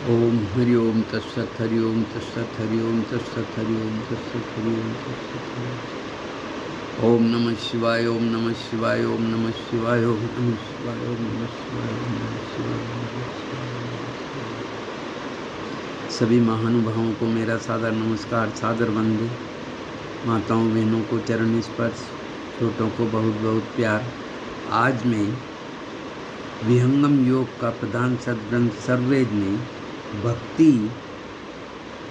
ओम हरि ओम तत्सत हरि ओम तत्सत हरि ओम तत्सत हरि ओम तत्सत हरि ओम तत्सत हरि ओम नमः शिवाय ओम नमः शिवाय ओम नमः शिवाय ओम नमः शिवाय ओम नमः शिवाय ओम नमः शिवाय ओम नमः शिवाय। सभी महानुभावों को मेरा सादर नमस्कार, सादर वंदे। माताओं बहनों को चरण स्पर्श, छोटों को बहुत बहुत प्यार। आज मैं विहंगम योग का प्रधान सद्ग्रंथ सर्ववेद में भक्ति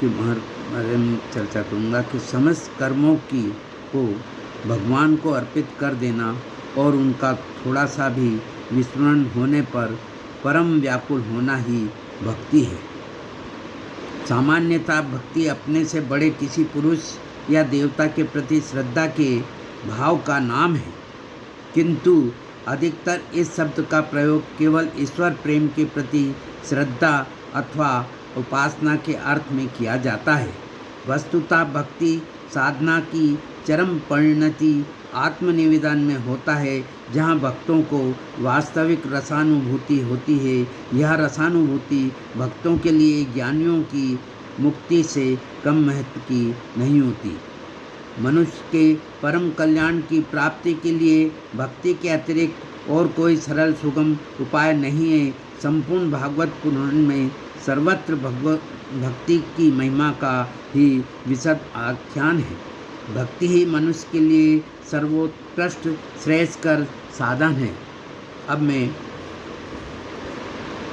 के बारे में चर्चा करूँगा कि समस्त कर्मों को भगवान को अर्पित कर देना और उनका थोड़ा सा भी विस्मरण होने पर परम व्याकुल होना ही भक्ति है। सामान्यतः भक्ति अपने से बड़े किसी पुरुष या देवता के प्रति श्रद्धा के भाव का नाम है, किंतु अधिकतर इस शब्द का प्रयोग केवल ईश्वर प्रेम के प्रति श्रद्धा अथवा उपासना के अर्थ में किया जाता है। वस्तुतः भक्ति साधना की चरम परिणति आत्मनिवेदन में होता है, जहाँ भक्तों को वास्तविक रसानुभूति होती है। यह रसानुभूति भक्तों के लिए ज्ञानियों की मुक्ति से कम महत्व की नहीं होती। मनुष्य के परम कल्याण की प्राप्ति के लिए भक्ति के अतिरिक्त और कोई सरल सुगम उपाय नहीं है। संपूर्ण भागवत पुराण में सर्वत्र भक्ति की महिमा का ही विशद आख्यान है। भक्ति ही मनुष्य के लिए सर्वोत्कृष्ट श्रेयस्कर साधन है। अब मैं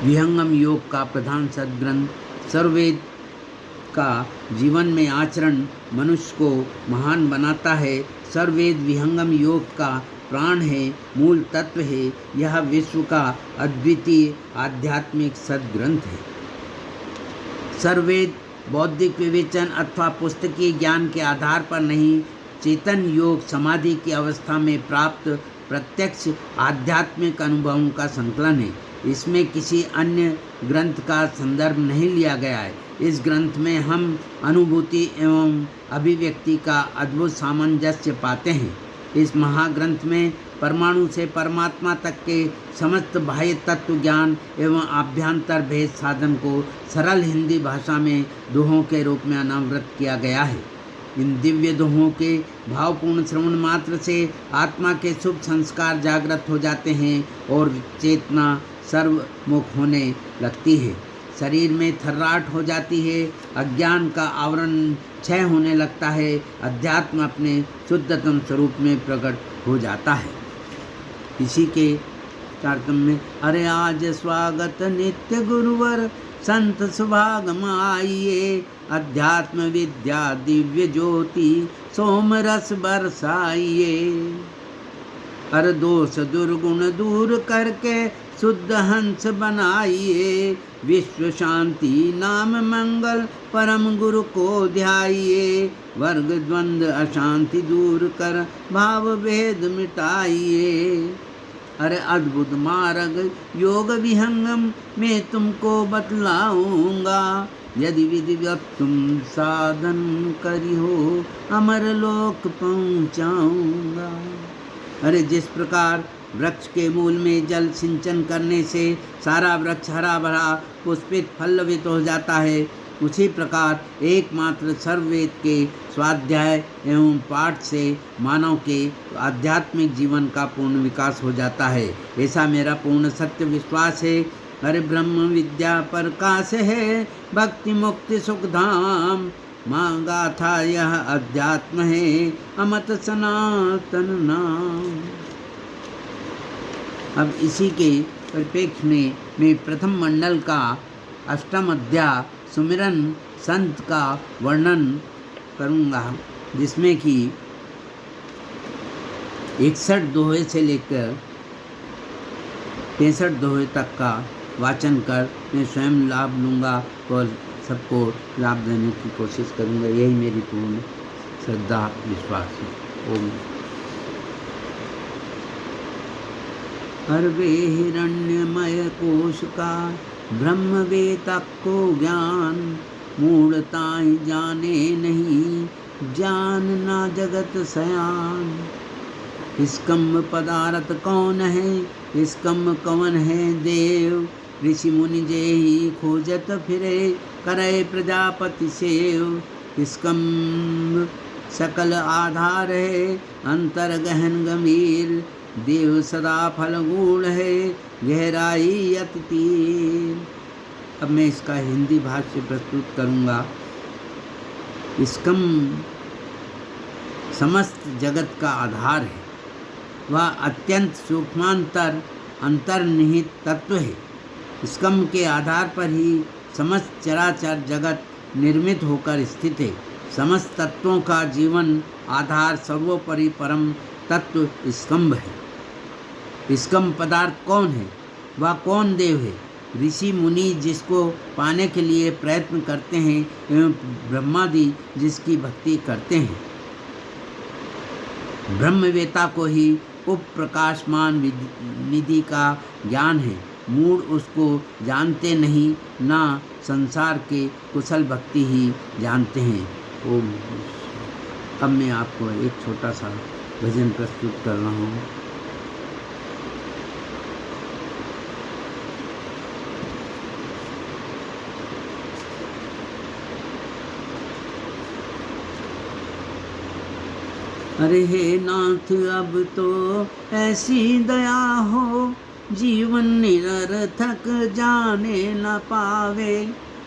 विहंगम योग का प्रधान सद्ग्रंथ सर्ववेद का जीवन में आचरण मनुष्य को महान बनाता है। सर्ववेद विहंगम योग का प्राण है, मूल तत्व है। यह विश्व का अद्वितीय आध्यात्मिक सद्ग्रंथ है। सर्ववेद बौद्धिक विवेचन अथवा पुस्तकीय ज्ञान के आधार पर नहीं, चेतन योग समाधि की अवस्था में प्राप्त प्रत्यक्ष आध्यात्मिक अनुभवों का संकलन है। इसमें किसी अन्य ग्रंथ का संदर्भ नहीं लिया गया है। इस ग्रंथ में हम अनुभूति एवं अभिव्यक्ति का अद्भुत सामंजस्य पाते हैं। इस महाग्रंथ में परमाणु से परमात्मा तक के समस्त बाह्य तत्व ज्ञान एवं आभ्यंतर भेद साधन को सरल हिंदी भाषा में दोहों के रूप में अनावृत किया गया है। इन दिव्य दोहों के भावपूर्ण श्रवण मात्र से आत्मा के शुभ संस्कार जागृत हो जाते हैं और चेतना सर्वमुख होने लगती है। शरीर में थर्राहट हो जाती है, अज्ञान का आवरण क्षय होने लगता है, अध्यात्म अपने शुद्धतम स्वरूप में प्रकट हो जाता है। इसी के कार्यक्रम में अरे आज स्वागत नित्य गुरुवर संत सुभागम आइए, अध्यात्म विद्या दिव्य ज्योति सोम रस बरसाइए। हर दोष दुर्गुण दूर करके शुद्ध हंस बनाइए, विश्व शांति नाम मंगल परम गुरु को ध्याइए, वर्ग द्वंद्व अशांति दूर कर भाव भेद मिटाइए। अरे अद्भुत मार्ग योग विहंगम मैं तुमको बतलाऊंगा, यदि विधिवत तुम साधन करी हो अमर लोक पहुँचाऊंगा। अरे जिस प्रकार वृक्ष के मूल में जल सिंचन करने से सारा वृक्ष हरा भरा पुष्पित फलवित हो जाता है, उसी प्रकार एकमात्र सर्ववेद के स्वाध्याय एवं पाठ से मानव के आध्यात्मिक जीवन का पूर्ण विकास हो जाता है, ऐसा मेरा पूर्ण सत्य विश्वास है। हरे ब्रह्म विद्या प्रकाश है, भक्ति मुक्ति सुख धाम, माँ गाथा यह अध्यात्म है, अमत सनातन नाम। अब इसी के परिप्रेक्ष्य में मैं प्रथम मंडल का अष्टम अध्याय सुमिरन संत का वर्णन करूँगा, जिसमें कि 61 दोहे से लेकर 65 दोहे तक का वाचन कर मैं स्वयं लाभ लूँगा और सबको लाभ देने की कोशिश करूँगा। यही मेरी पूर्ण श्रद्धा विश्वास है। ओम। अर्वे हिरण्यमय कोश का ब्रह्मवेता को ज्ञान, मूढ़ताई जाने नहीं जानना जगत सयान। स्कंभ पदार्थ कौन है, स्कंभ कवन है देव, ऋषि मुनि जेहि खोजत फिरे, करे प्रजापति सेव। इसकम सकल आधार है, अंतर गहन गंभीर, देव सदा फल गुण है, गहराई अति तीर। अब मैं इसका हिंदी भाष्य प्रस्तुत करूँगा। इसकम समस्त जगत का आधार है, वह अत्यंत सूक्ष्मांतर अंतर्निहित तत्व है। इसकम के आधार पर ही समस्त चराचर जगत निर्मित होकर स्थित है। समस्त तत्वों का जीवन आधार सर्वोपरि परम तत्व स्कंभ है। स्कंभ पदार्थ कौन है? वह कौन देव है? ऋषि मुनि जिसको पाने के लिए प्रयत्न करते हैं एवं ब्रह्मादि जिसकी भक्ति करते हैं। ब्रह्मवेता को ही उपप्रकाशमान निधि का ज्ञान है, मूढ़ उसको जानते नहीं, ना संसार के कुशल भक्ति ही जानते हैं। ओम। अब मैं आपको एक छोटा सा भजन प्रस्तुत कर रहा हूँ। अरे हे नाथ अब तो ऐसी दया हो, जीवन निरर्थक जाने न पावे,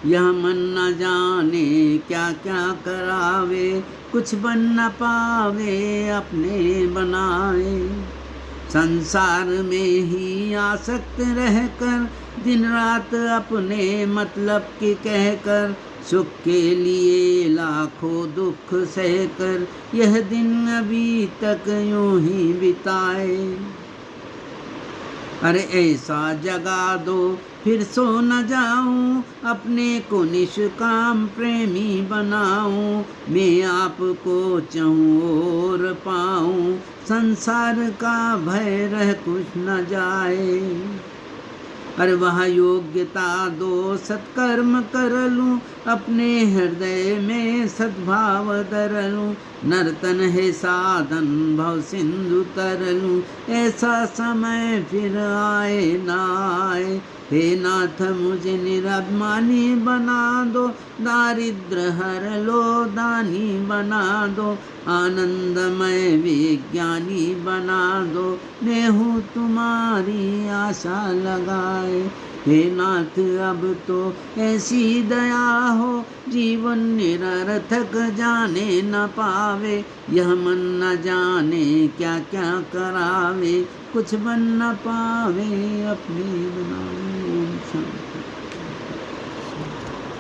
यह मन न जाने क्या क्या करावे, कुछ बन न पावे अपने बनाए। संसार में ही आसक्त रहकर दिन रात अपने मतलब की कहकर, सुख के लिए लाखों दुख सहकर यह दिन अभी तक यूं ही बिताए। अरे ऐसा जगा दो फिर सो न जाऊं, अपने को निष्काम प्रेमी बनाऊं, मैं आपको चाहूं और पाऊं, संसार का भय रह कुछ न जाए। अरे वह योग्यता दो सत्कर्म कर लूं, अपने हृदय में सद्भाव धर लूं, नर्तन है साधन भव सिंधु तर लूं, ऐसा समय फिर आए ना आए। हे नाथ मुझे निरभिमानी बना दो, दारिद्र हर लो दानी बना दो, आनंदमय विज्ञानी बना दो, मैं हूँ तुम्हारी आशा लगाए। हे नाथ अब तो ऐसी दया हो, जीवन निरर्थक जाने न पावे, यह मन न जाने क्या क्या करावे, कुछ बन न पावे अपने बनावे। ओम शांति।